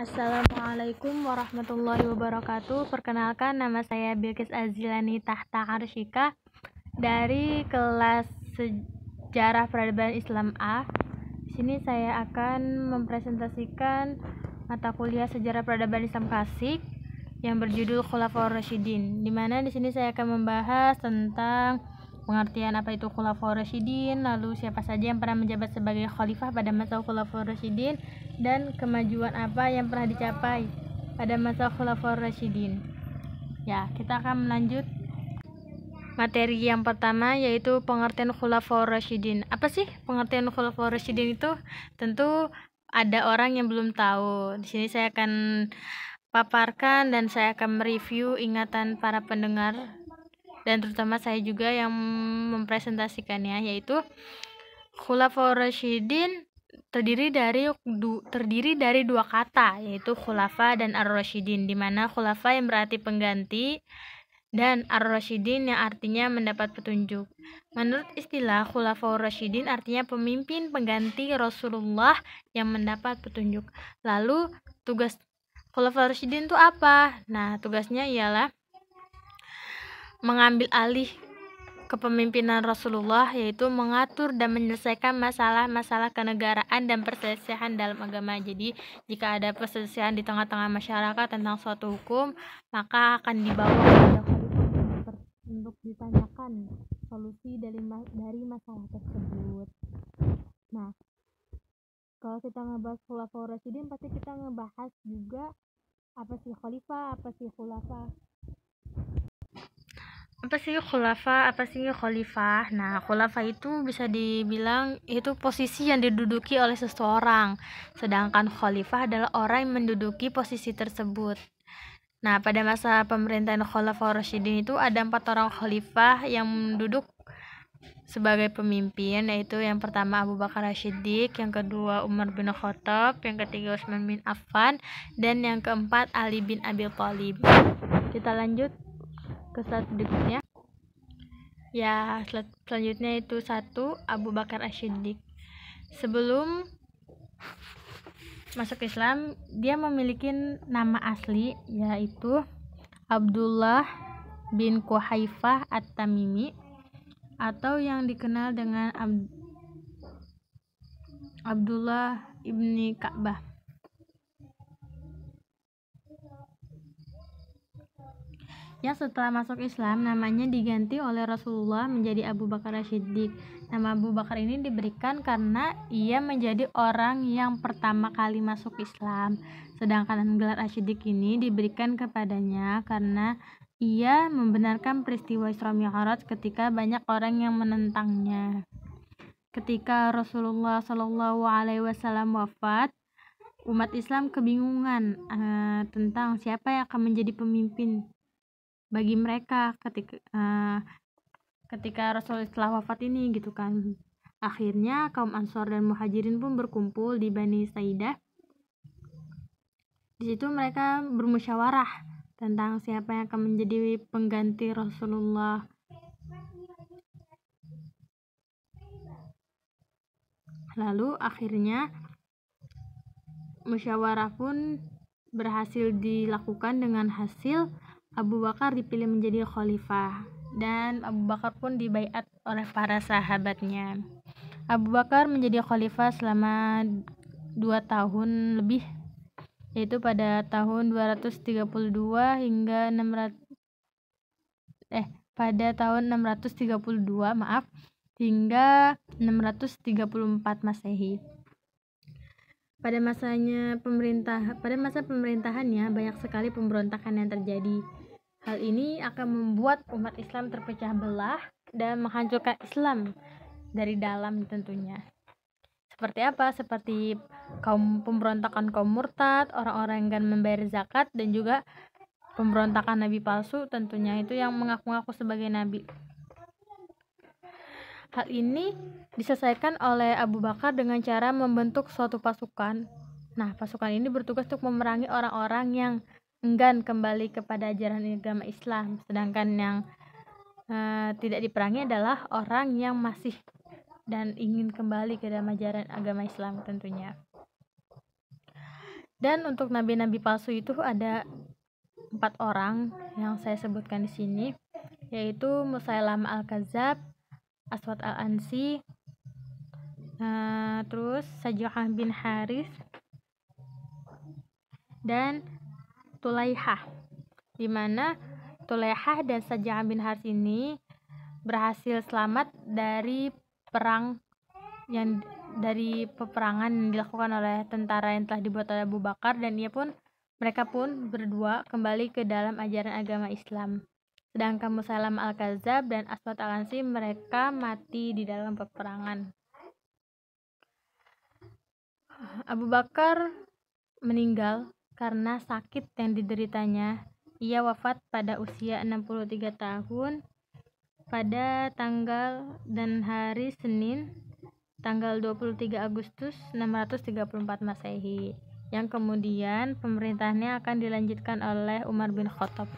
Assalamualaikum warahmatullahi wabarakatuh. Perkenalkan, nama saya Bilqis Azilani Tahta Arsyika dari kelas Sejarah Peradaban Islam A. Di sini saya akan mempresentasikan mata kuliah Sejarah Peradaban Islam Klasik yang berjudul Khulafaur Rasyidin, di mana di sini saya akan membahas tentang pengertian apa itu Khulafaur Rasyidin, lalu siapa saja yang pernah menjabat sebagai khalifah pada masa Khulafaur Rasyidin, dan kemajuan apa yang pernah dicapai pada masa Khulafaur Rasyidin. Ya, kita akan melanjut materi yang pertama, yaitu pengertian Khulafaur Rasyidin. Apa sih pengertian Khulafaur Rasyidin itu? Tentu ada orang yang belum tahu. Di sini saya akan paparkan dan saya akan mereview ingatan para pendengar dan terutama saya juga yang mempresentasikannya, yaitu Khulafaur Rasyidin terdiri dari dua kata, yaitu khulafa dan ar-rasyidin, di mana khulafa yang berarti pengganti dan ar-rasyidin yang artinya mendapat petunjuk. Menurut istilah Khulafaur Rasyidin artinya pemimpin pengganti Rasulullah yang mendapat petunjuk. Lalu tugas Khulafaur Rasyidin itu apa? Nah, tugasnya ialah mengambil alih kepemimpinan Rasulullah, yaitu mengatur dan menyelesaikan masalah-masalah kenegaraan dan perselisihan dalam agama. Jadi, jika ada perselisihan di tengah-tengah masyarakat tentang suatu hukum, maka akan dibawa kepada khalifah untuk ditanyakan solusi dari masalah tersebut. Nah, kalau kita ngebahas Khulafaur Rasyidin, pasti kita ngebahas juga apa sih khalifah, apa sih khulafa. Apa sih khulafa, apa sih khalifah? Nah, khulafa itu bisa dibilang itu posisi yang diduduki oleh seseorang, sedangkan khalifah adalah orang yang menduduki posisi tersebut. Nah, pada masa pemerintahan Khulafaur Rasyidin itu ada 4 orang khalifah yang duduk sebagai pemimpin, yaitu yang pertama Abu Bakar As-Siddiq, yang kedua Umar bin Khattab, yang ketiga Utsman bin Affan, dan yang keempat Ali bin Abi Thalib. Kita lanjut ke slide berikutnya. Ya, slide selanjutnya itu 1, Abu Bakar As-Siddiq. Sebelum masuk Islam, dia memiliki nama asli, yaitu Abdullah bin Quhaifah At-Tamimi, atau yang dikenal dengan Abdullah ibni Ka'bah. Yang setelah masuk Islam, namanya diganti oleh Rasulullah menjadi Abu Bakar As-Siddiq. Nama Abu Bakar ini diberikan karena ia menjadi orang yang pertama kali masuk Islam. Sedangkan gelar As-Siddiq ini diberikan kepadanya karena ia membenarkan peristiwa Isra Mi'raj ketika banyak orang yang menentangnya. Ketika Rasulullah SAW wafat, umat Islam kebingungan tentang siapa yang akan menjadi pemimpin bagi mereka ketika Rasulullah wafat ini, gitu kan. Akhirnya kaum Ansor dan Muhajirin pun berkumpul di Bani Saidah. Di situ mereka bermusyawarah tentang siapa yang akan menjadi pengganti Rasulullah. Lalu akhirnya musyawarah pun berhasil dilakukan dengan hasil Abu Bakar dipilih menjadi khalifah dan Abu Bakar pun dibaiat oleh para sahabatnya. Abu Bakar menjadi khalifah selama 2 tahun lebih, yaitu pada tahun 232 hingga pada tahun 632 hingga 634 Masehi. Pada masa pemerintahannya banyak sekali pemberontakan yang terjadi. Hal ini akan membuat umat Islam terpecah belah dan menghancurkan Islam dari dalam tentunya. Seperti apa? Seperti pemberontakan kaum murtad, orang-orang yang enggan membayar zakat, dan juga pemberontakan nabi palsu tentunya, itu yang mengaku-ngaku sebagai nabi. Hal ini diselesaikan oleh Abu Bakar dengan cara membentuk suatu pasukan. Nah, pasukan ini bertugas untuk memerangi orang-orang yang enggan kembali kepada ajaran agama Islam, sedangkan yang tidak diperangi adalah orang yang masih dan ingin kembali ke dalam ajaran agama Islam tentunya. Dan untuk nabi-nabi palsu itu ada 4 orang yang saya sebutkan di sini, yaitu Musailamah al-Kadzab, Aswad al-Ansi, terus Sajjah bin Haris, dan Tulaihah, di mana Tulaihah dan Sajjah bin Haris ini berhasil selamat dari peperangan yang dilakukan oleh tentara yang telah dibuat oleh Abu Bakar, dan mereka pun berdua kembali ke dalam ajaran agama Islam. Sedangkan Musailamah al-Kadzab dan Aswad al-Ansi mereka mati di dalam peperangan. Abu Bakar meninggal karena sakit yang dideritanya. Ia wafat pada usia 63 tahun pada tanggal dan hari Senin tanggal 23 Agustus 634 Masehi, yang kemudian pemerintahannya akan dilanjutkan oleh Umar bin Khattab.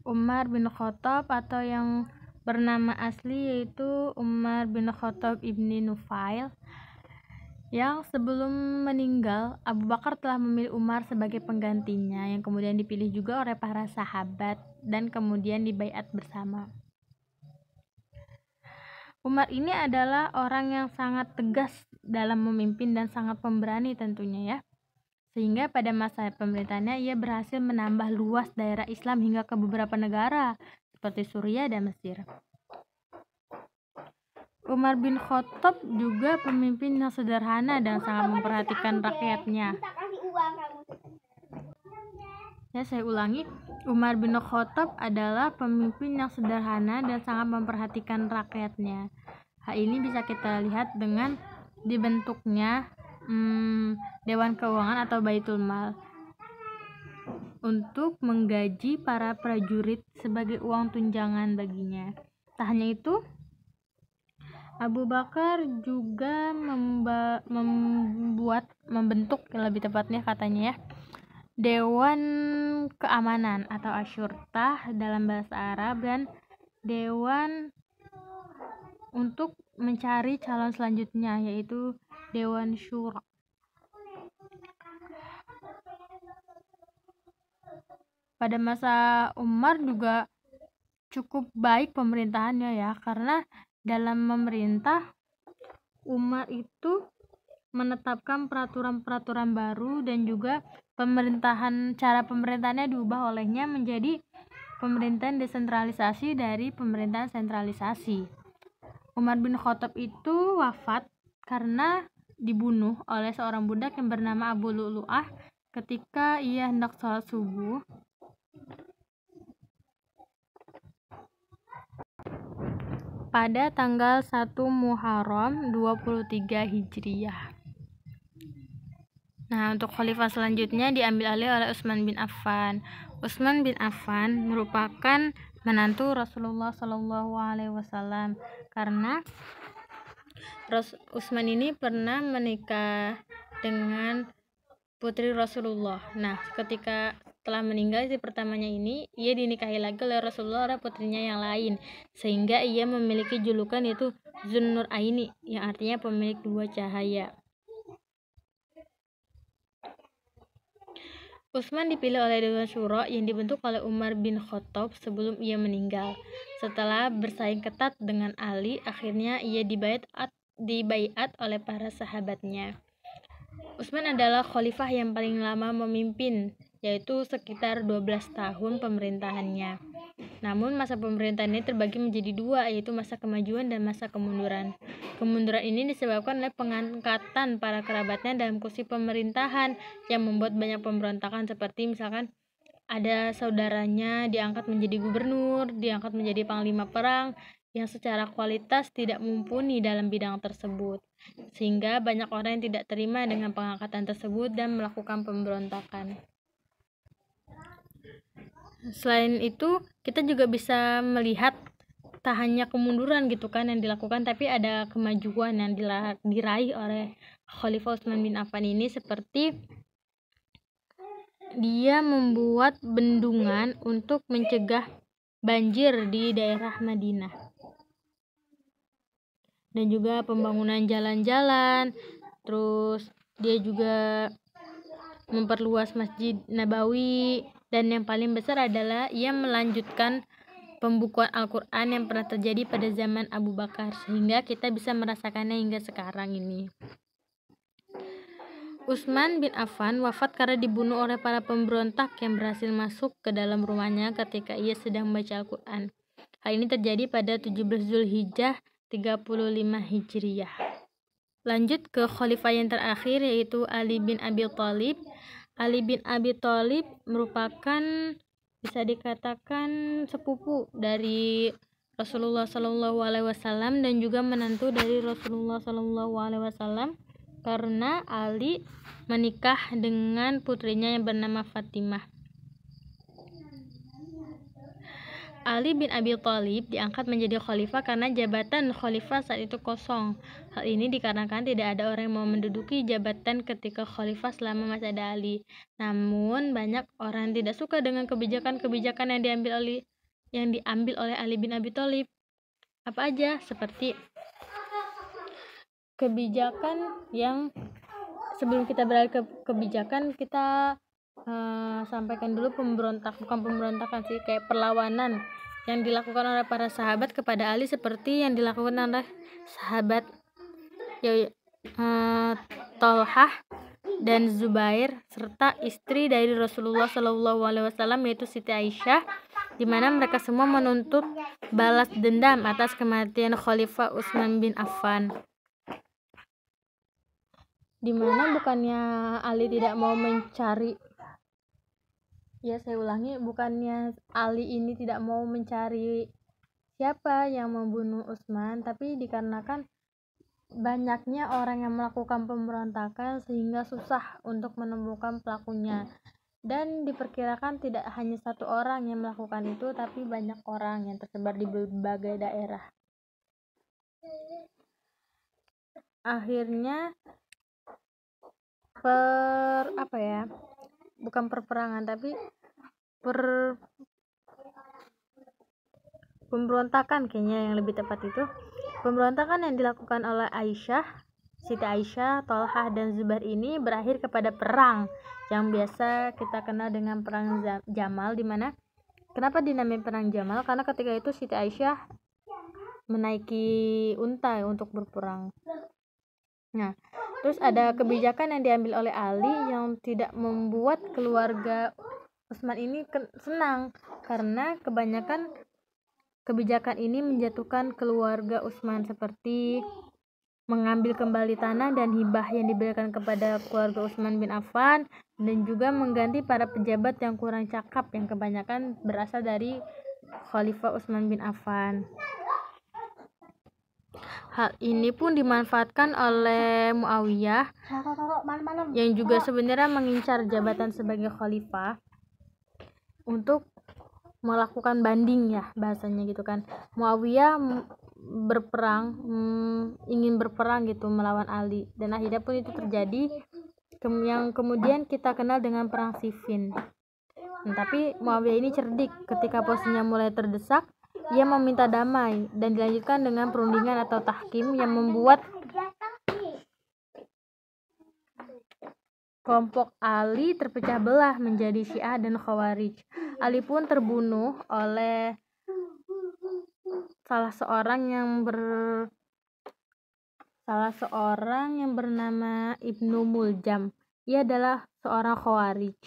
Umar bin Khattab atau yang bernama asli yaitu Umar bin Khattab ibni Nufail, yang sebelum meninggal Abu Bakar telah memilih Umar sebagai penggantinya, yang kemudian dipilih juga oleh para sahabat dan kemudian dibaiat bersama. Umar ini adalah orang yang sangat tegas dalam memimpin dan sangat pemberani tentunya ya. Sehingga pada masa pemerintahannya ia berhasil menambah luas daerah Islam hingga ke beberapa negara seperti Suriah dan Mesir. Umar bin Khattab juga pemimpin yang sederhana dan sangat memperhatikan rakyatnya. Saya ulangi, Umar bin Khattab adalah pemimpin yang sederhana dan sangat memperhatikan rakyatnya. Hal ini bisa kita lihat dengan dibentuknya Dewan Keuangan atau Baitul Mal untuk menggaji para prajurit sebagai uang tunjangan baginya. Tak hanya itu, Abu Bakar juga membentuk lebih tepatnya katanya ya, Dewan Keamanan atau Asyurtah dalam bahasa Arab, dan Dewan untuk mencari calon selanjutnya yaitu Dewan Syura. Pada masa Umar juga cukup baik pemerintahannya ya, karena dalam memerintah Umar itu menetapkan peraturan-peraturan baru dan juga cara pemerintahannya diubah olehnya menjadi pemerintahan desentralisasi dari pemerintahan sentralisasi. Umar bin Khattab itu wafat karena dibunuh oleh seorang budak yang bernama Abu Lu'lu'ah ketika ia hendak sholat subuh. Pada tanggal 1 Muharram 23 Hijriah. Nah, untuk khalifah selanjutnya diambil alih oleh Utsman bin Affan. Utsman bin Affan merupakan menantu Rasulullah Shallallahu Alaihi Wasallam, karena Utsman ini pernah menikah dengan putri Rasulullah. Nah, ketika telah meninggal istri pertamanya ini, ia dinikahi lagi oleh Rasulullah oleh putrinya yang lain, sehingga ia memiliki julukan yaitu Zunnur Aini, yang artinya pemilik dua cahaya. Utsman dipilih oleh Dewan Syura yang dibentuk oleh Umar bin Khattab sebelum ia meninggal. Setelah bersaing ketat dengan Ali, akhirnya ia dibaiat oleh para sahabatnya. Utsman adalah khalifah yang paling lama memimpin, yaitu sekitar 12 tahun pemerintahannya. Namun masa pemerintahan ini terbagi menjadi dua, yaitu masa kemajuan dan masa kemunduran. Kemunduran ini disebabkan oleh pengangkatan para kerabatnya dalam kursi pemerintahan yang membuat banyak pemberontakan, seperti misalkan ada saudaranya diangkat menjadi gubernur, diangkat menjadi panglima perang yang secara kualitas tidak mumpuni dalam bidang tersebut, sehingga banyak orang yang tidak terima dengan pengangkatan tersebut dan melakukan pemberontakan. Selain itu, kita juga bisa melihat tak hanya kemunduran gitu kan yang dilakukan, tapi ada kemajuan yang diraih oleh Khalifah Utsman bin Affan ini, seperti dia membuat bendungan untuk mencegah banjir di daerah Madinah, dan juga pembangunan jalan-jalan. Terus dia juga memperluas Masjid Nabawi, dan yang paling besar adalah ia melanjutkan pembukuan Al-Quran yang pernah terjadi pada zaman Abu Bakar, sehingga kita bisa merasakannya hingga sekarang ini. Utsman bin Affan wafat karena dibunuh oleh para pemberontak yang berhasil masuk ke dalam rumahnya ketika ia sedang membaca Al-Quran. Hal ini terjadi pada 17 Zulhijjah 35 Hijriyah. Lanjut ke khalifah yang terakhir, yaitu Ali bin Abi Thalib. Ali bin Abi Thalib merupakan, bisa dikatakan, sepupu dari Rasulullah SAW dan juga menantu dari Rasulullah SAW, karena Ali menikah dengan putrinya yang bernama Fatimah. Ali bin Abi Thalib diangkat menjadi khalifah karena jabatan khalifah saat itu kosong. Hal ini dikarenakan tidak ada orang yang mau menduduki jabatan ketika khalifah selama masa ada Ali. Namun banyak orang yang tidak suka dengan kebijakan-kebijakan yang diambil oleh Ali bin Abi Thalib. Apa aja? Seperti kebijakan yang, sebelum kita beralih ke kebijakan, kita sampaikan dulu bukan pemberontakan sih, kayak perlawanan yang dilakukan oleh para sahabat kepada Ali, seperti yang dilakukan oleh sahabat Thalhah dan Zubair serta istri dari Rasulullah SAW, yaitu Siti Aisyah, di mana mereka semua menuntut balas dendam atas kematian Khalifah Utsman bin Affan. Di mana bukannya Ali tidak mau mencari, bukannya Ali ini tidak mau mencari siapa yang membunuh Utsman, tapi dikarenakan banyaknya orang yang melakukan pemberontakan sehingga susah untuk menemukan pelakunya, dan diperkirakan tidak hanya satu orang yang melakukan itu, tapi banyak orang yang tersebar di berbagai daerah. Akhirnya bukan perperangan, tapi pemberontakan, kayaknya yang lebih tepat itu pemberontakan yang dilakukan oleh Siti Aisyah, Thalhah, dan Zubair ini berakhir kepada perang yang biasa kita kenal dengan perang Jamal. Dimana kenapa dinamai perang Jamal? Karena ketika itu Siti Aisyah menaiki unta untuk berperang. Nah, terus ada kebijakan yang diambil oleh Ali yang tidak membuat keluarga Utsman ini senang, karena kebanyakan kebijakan ini menjatuhkan keluarga Utsman, seperti mengambil kembali tanah dan hibah yang diberikan kepada keluarga Utsman bin Affan, dan juga mengganti para pejabat yang kurang cakap yang kebanyakan berasal dari Khalifah Utsman bin Affan. Hal ini pun dimanfaatkan oleh Muawiyah yang juga sebenarnya mengincar jabatan sebagai khalifah untuk melakukan banding, ya bahasanya gitu kan. Muawiyah ingin berperang gitu melawan Ali, dan akhirnya pun itu terjadi yang kemudian kita kenal dengan perang Siffin. Tapi Muawiyah ini cerdik, ketika posisinya mulai terdesak ia meminta damai dan dilanjutkan dengan perundingan atau tahkim yang membuat kelompok Ali terpecah belah menjadi Syiah dan Khawarij. Ali pun terbunuh oleh salah seorang yang bernama Ibnu Muljam. Ia adalah seorang Khawarij.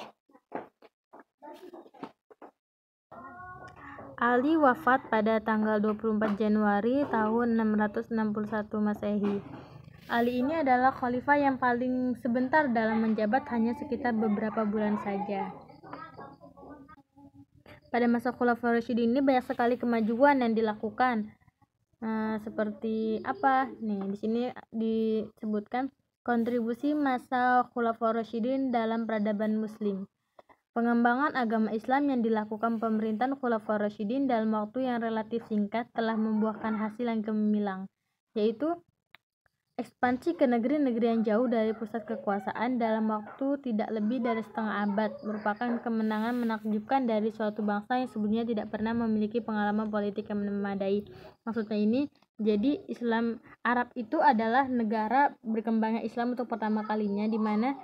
Ali wafat pada tanggal 24 Januari tahun 661 Masehi. Ali ini adalah khalifah yang paling sebentar dalam menjabat, hanya sekitar beberapa bulan saja. Pada masa Khulafaur Rasyidin ini banyak sekali kemajuan yang dilakukan. Seperti apa? Di sini disebutkan kontribusi masa Khulafaur Rasyidin dalam peradaban Muslim. Pengembangan agama Islam yang dilakukan pemerintahan Khulafaur Rasyidin dalam waktu yang relatif singkat telah membuahkan hasil yang gemilang, yaitu ekspansi ke negeri-negeri yang jauh dari pusat kekuasaan dalam waktu tidak lebih dari setengah abad, merupakan kemenangan menakjubkan dari suatu bangsa yang sebelumnya tidak pernah memiliki pengalaman politik yang memadai. Maksudnya ini, jadi Islam Arab itu adalah negara berkembangnya Islam untuk pertama kalinya, di mana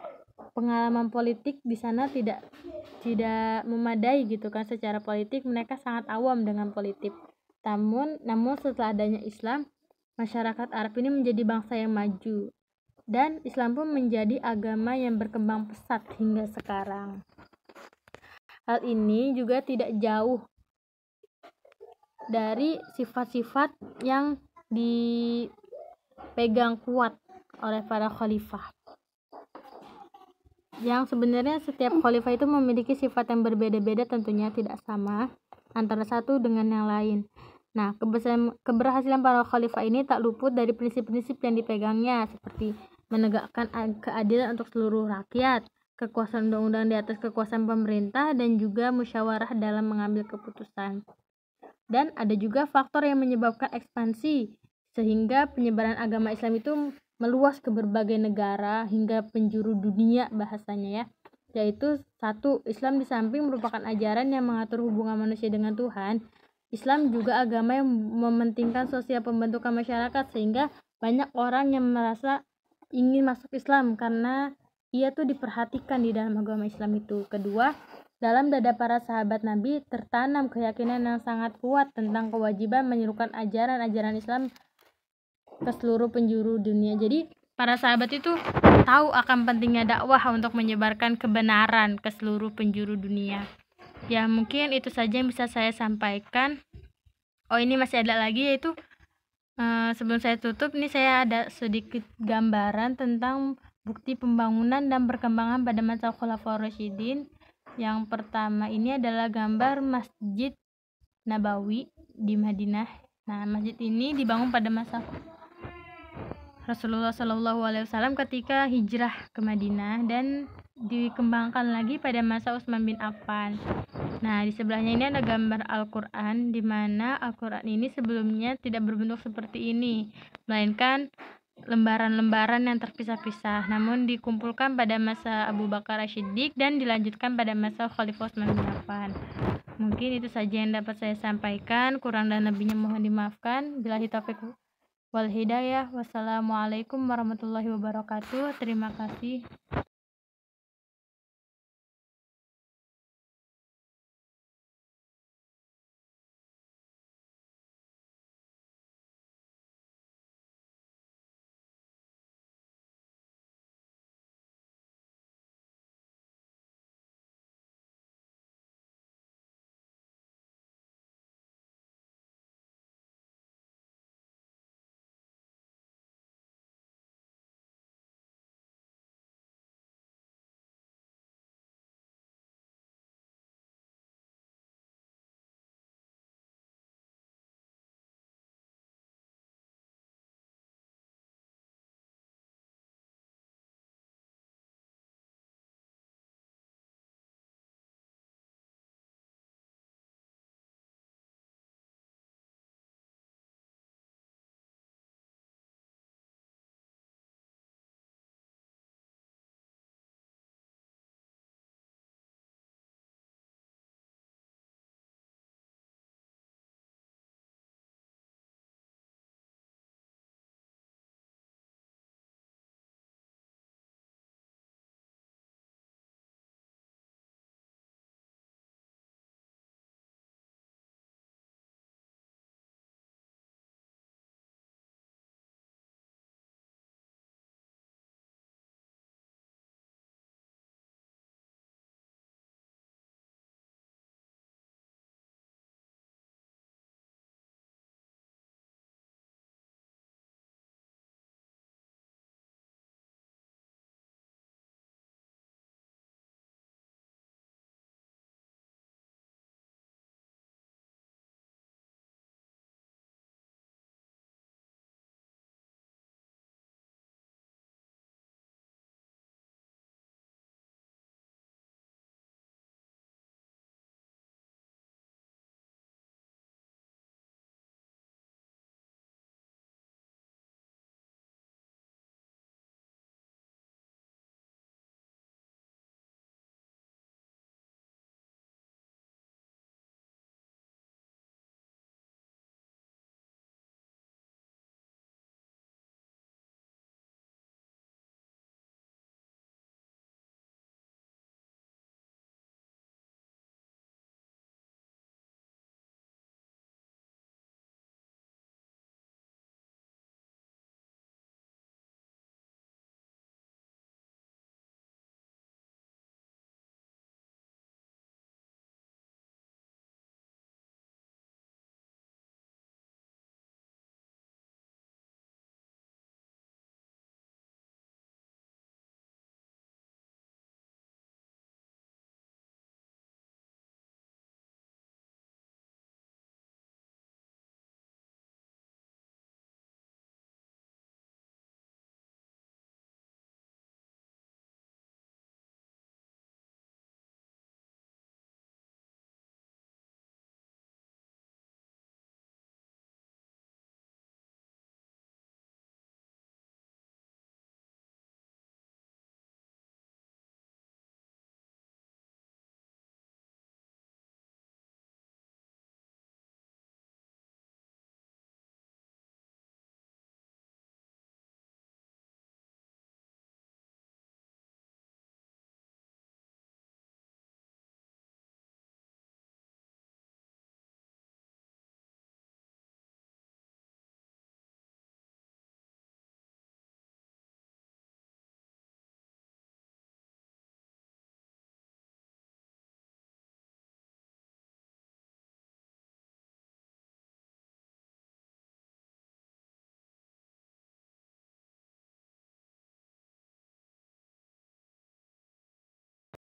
pengalaman politik di sana tidak memadai gitu kan. Secara politik mereka sangat awam dengan politik. Namun setelah adanya Islam, masyarakat Arab ini menjadi bangsa yang maju, dan Islam pun menjadi agama yang berkembang pesat hingga sekarang. Hal ini juga tidak jauh dari sifat-sifat yang dipegang kuat oleh para khalifah, yang sebenarnya setiap khalifah itu memiliki sifat yang berbeda-beda, tentunya tidak sama antara satu dengan yang lain. Nah, keberhasilan para khalifah ini tak luput dari prinsip-prinsip yang dipegangnya, seperti menegakkan keadilan untuk seluruh rakyat, kekuasaan undang-undang di atas kekuasaan pemerintah, dan juga musyawarah dalam mengambil keputusan. Dan ada juga faktor yang menyebabkan ekspansi, sehingga penyebaran agama Islam itu meluas ke berbagai negara hingga penjuru dunia bahasanya ya. Yaitu satu, Islam di samping merupakan ajaran yang mengatur hubungan manusia dengan Tuhan, Islam juga agama yang mementingkan sosial pembentukan masyarakat, sehingga banyak orang yang merasa ingin masuk Islam karena ia tuh diperhatikan di dalam agama Islam itu. Kedua, dalam dada para sahabat Nabi tertanam keyakinan yang sangat kuat tentang kewajiban menyerukan ajaran-ajaran Islam ke seluruh penjuru dunia. Jadi para sahabat itu tahu akan pentingnya dakwah untuk menyebarkan kebenaran ke seluruh penjuru dunia. Ya, mungkin itu saja yang bisa saya sampaikan. Oh, ini masih ada lagi, yaitu sebelum saya tutup, ini saya ada sedikit gambaran tentang bukti pembangunan dan perkembangan pada masa Khulafaur Rasyidin. Yang pertama ini adalah gambar Masjid Nabawi di Madinah. Nah, masjid ini dibangun pada masa Rasulullah SAW ketika hijrah ke Madinah, dan dikembangkan lagi pada masa Utsman bin Affan. Nah, di sebelahnya ini ada gambar Al-Quran, di mana Al-Quran ini sebelumnya tidak berbentuk seperti ini, melainkan lembaran-lembaran yang terpisah-pisah, namun dikumpulkan pada masa Abu Bakar As-Siddiq dan dilanjutkan pada masa Khalifah Utsman bin Affan. Mungkin itu saja yang dapat saya sampaikan, kurang dan lebihnya mohon dimaafkan. Billahi taufiq wal hidayah. Wassalamualaikum warahmatullahi wabarakatuh. Terima kasih.